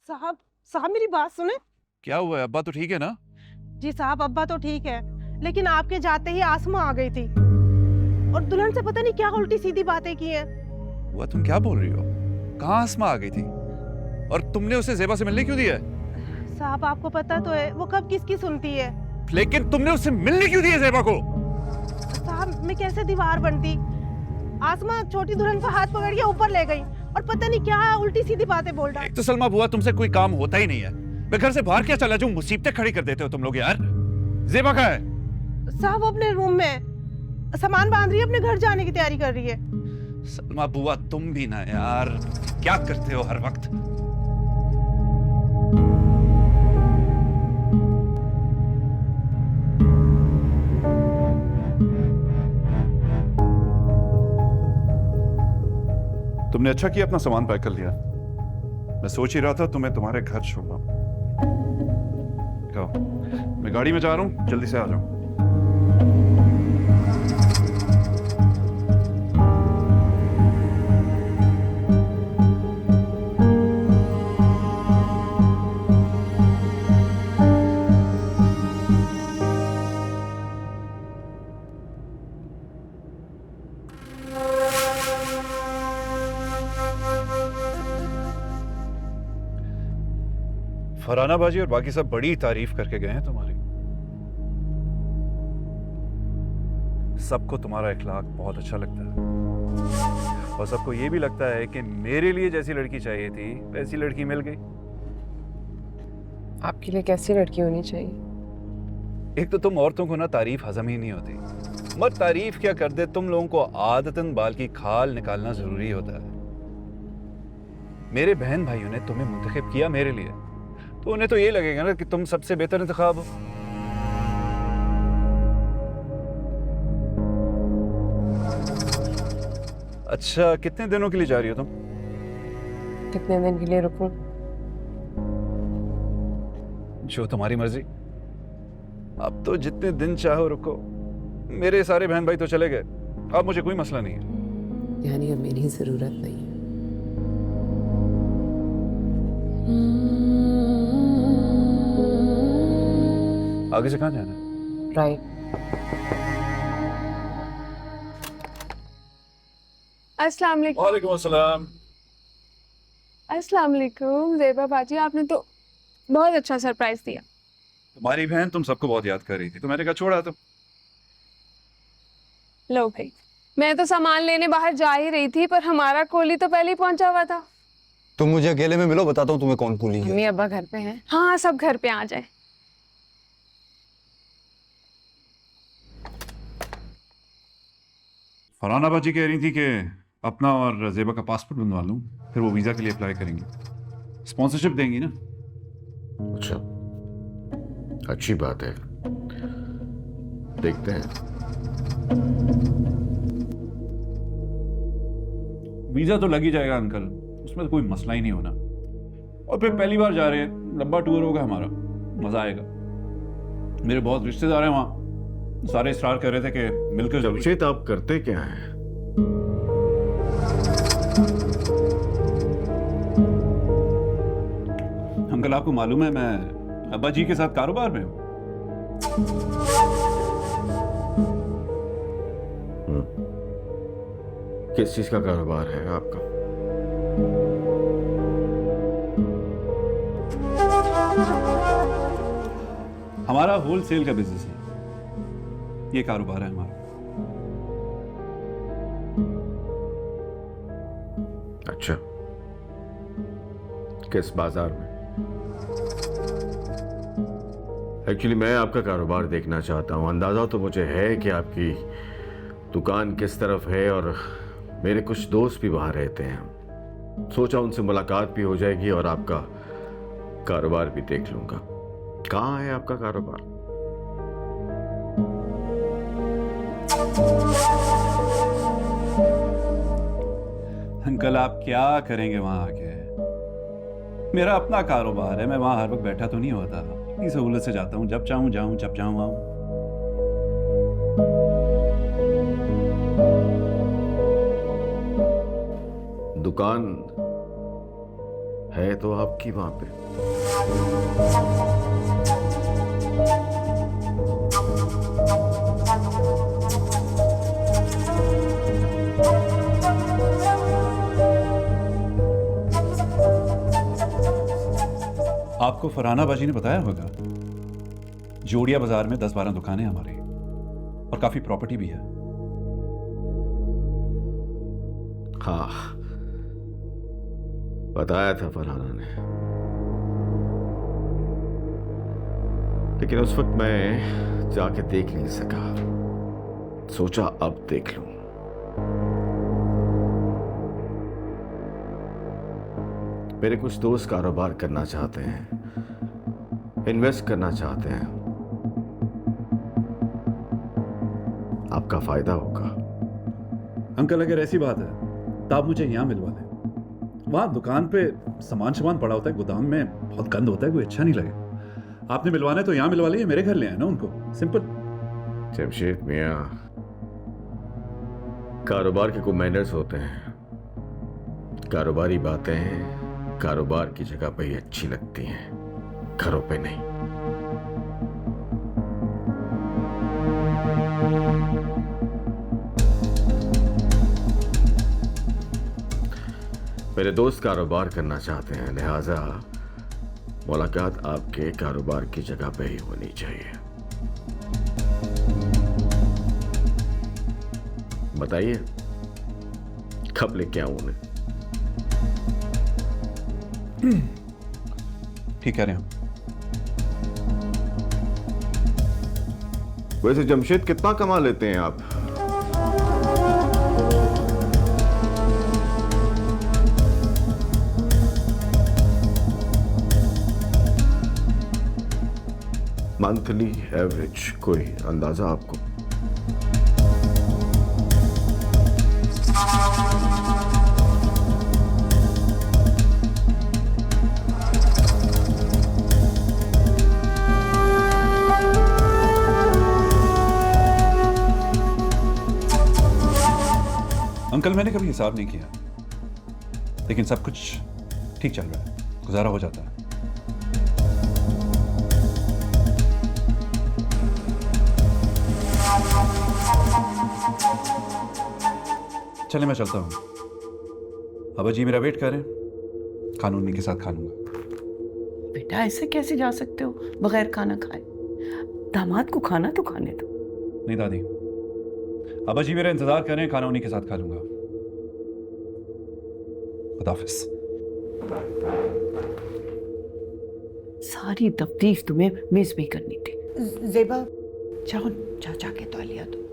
साहब साहब मेरी बात सुने। क्या हुआ है? अब्बा तो ठीक है ना? जी साहब, अब्बा तो ठीक है, लेकिन आपके जाते ही आसमा आ गई थी और दुल्हन से पता नहीं क्या उल्टी सीधी बातें की हैं। हुआ, तुम क्या बोल रही हो? कहाँ आसमा आ गई थी? और तुमने उसे ज़ेबा से मिलने क्यों दिया है? साहब आपको पता तो है वो कब किसकी सुनती है। लेकिन तुमने उससे मिलने क्यों दिया ज़ेबा को? साहब मैं कैसे दीवार बनती। आसमा छोटी दुल्हन का हाथ पकड़ के ऊपर ले गई और पता नहीं क्या उल्टी सीधी बातें बोल रहा। एक तो सलमा बुआ, तुमसे कोई काम होता ही नहीं है। मैं घर से बाहर क्या चला जाऊं? मुसीबतें खड़ी कर देते हो तुम लोग यार। ज़ेबा कहाँ है? साहब अपने रूम में सामान बांध रही है, अपने घर जाने की तैयारी कर रही है। सलमा बुआ तुम भी ना यार, क्या करते हो हर वक्त? तुमने अच्छा किया अपना सामान पैक कर लिया। मैं सोच ही रहा था तुम्हें तुम्हारे घर छोड़ना। कहो, मैं गाड़ी में जा रहा हूं, जल्दी से आ जाओ। फरहाना बाजी और बाकी सब बड़ी तारीफ करके गए हैं तुम्हारी। सबको तुम्हारा इखलाक बहुत अच्छा लगता है और सबको यह भी लगता है कि मेरे लिए जैसी लड़की चाहिए थी वैसी लड़की मिल गई। आपके लिए कैसी लड़की होनी चाहिए? एक तो तुम औरतों को ना तारीफ हजम ही नहीं होती। मत तारीफ क्या कर दे, तुम लोगों को आदतन बाल की खाल निकालना जरूरी होता है। मेरे बहन भाइयों ने तुम्हें मुंतखब किया मेरे लिए, तो उन्हें तो ये लगेगा ना कि तुम सबसे बेहतर इंतखाब हो। अच्छा, कितने दिनों के लिए जा रही हो तुम? कितने दिन के लिए रुकूं? जो तुम्हारी मर्जी। अब तो जितने दिन चाहो रुको। मेरे सारे बहन भाई तो चले गए, अब मुझे कोई मसला नहीं है। यानी अब मेरी जरूरत नहीं है। आगे से कहाँ जाना है? राइट। अस्सलाम वालेकुम। वालेकुम अस्सलाम। अस्सलाम वालेकुम ज़ेबा बाजी, आपने तो बहुत अच्छा सरप्राइज दिया। तुम्हारी बहन तुम सबको बहुत याद कर रही थी, तो मैंने कहा छोड़ा तुम। लो भाई, मैं तो सामान लेने बाहर जा ही रही थी, पर हमारा कोली तो पहले ही पहुंचा हुआ था। तुम मुझे अकेले में मिलो, बताता हूँ तुम्हें कौन कूली है। मम्मी अब्बा घर पे हैं? हाँ, सब घर पे आ जाए। फरहाना बाजी कह रही थी कि अपना और ज़ेबा का पासपोर्ट बनवा लूं, फिर वो वीज़ा के लिए अप्लाई करेंगी। स्पॉन्सरशिप देंगी ना? अच्छा, अच्छी बात है, देखते हैं। वीज़ा तो लग ही जाएगा अंकल, उसमें तो कोई मसला ही नहीं होना। और फिर पहली बार जा रहे हैं, लंबा टूर होगा हमारा, मज़ा आएगा। मेरे बहुत रिश्तेदार हैं वहाँ, सारे इसरार कर रहे थे कि मिलकर जरूर। जमशेद, आप करते क्या हैं? अंकल आपको मालूम है मैं अब्बा जी के साथ कारोबार में हूँ। किस चीज का कारोबार है आपका? हमारा होलसेल का बिजनेस है, ये कारोबार है हमारा। अच्छा, किस बाजार में? एक्चुअली मैं आपका कारोबार देखना चाहता हूं। अंदाजा तो मुझे है कि आपकी दुकान किस तरफ है, और मेरे कुछ दोस्त भी वहां रहते हैं। सोचा उनसे मुलाकात भी हो जाएगी और आपका कारोबार भी देख लूंगा। कहाँ है आपका कारोबार? अंकल आप क्या करेंगे वहां आके? मेरा अपना कारोबार है, मैं वहां हर वक्त बैठा तो नहीं होता। इतनी सहूलत से जाता हूँ, जब चाहूँ जाऊँ, जब चाहूँ आऊँ। दुकान है तो आपकी वहां पे। आपको फरहाना बाजी ने बताया होगा, जोड़िया बाजार में 10-12 दुकानें हमारी और काफी प्रॉपर्टी भी है। हाँ, बताया था फरहाना ने, लेकिन उस वक्त मैं जाके देख नहीं सका। सोचा अब देख लूं। मेरे कुछ दोस्त कारोबार करना चाहते हैं, इन्वेस्ट करना चाहते हैं। आपका फायदा होगा। अंकल अगर ऐसी बात है तो आप मुझे यहाँ मिलवा दें। वहाँ दुकान पे सामान पड़ा होता है, गोदाम में बहुत गंद होता है, कोई अच्छा नहीं लगे। आपने मिलवाना है तो यहाँ मिलवा लीजिए, मेरे घर ले आए ना उनको, सिंपल। जमशेद मियाँ, कारोबार के कुछ मैनर्स होते हैं। कारोबारी बातें कारोबार की जगह पे ही अच्छी लगती हैं, घरों पे नहीं। मेरे दोस्त कारोबार करना चाहते हैं, लिहाजा मुलाकात आपके कारोबार की जगह पे ही होनी चाहिए। बताइए कब लेके आऊं उन्हें? ठीक कह रहे हैं। वैसे जमशेद कितना कमा लेते हैं आप? मंथली एवरेज कोई अंदाजा आपको? अंकल मैंने कभी हिसाब नहीं किया, लेकिन सब कुछ ठीक चल रहा है, गुजारा हो जाता है। चले मैं चलता हूँ, अब जी मेरा वेट करें, खाना उन्हीं के साथ खा लूंगा। बेटा ऐसे कैसे जा सकते हो बगैर खाना खाए? दामाद को खाना तो खाने दो। नहीं दादी, अब जी मेरा इंतजार करें, खाना उन्हीं के साथ खा लूंगा। खुदाफिज। सारी तफ्तीश तुम्हें मेज पे करनी थी। जेबा जाओ, जा जाके तौलिया दो।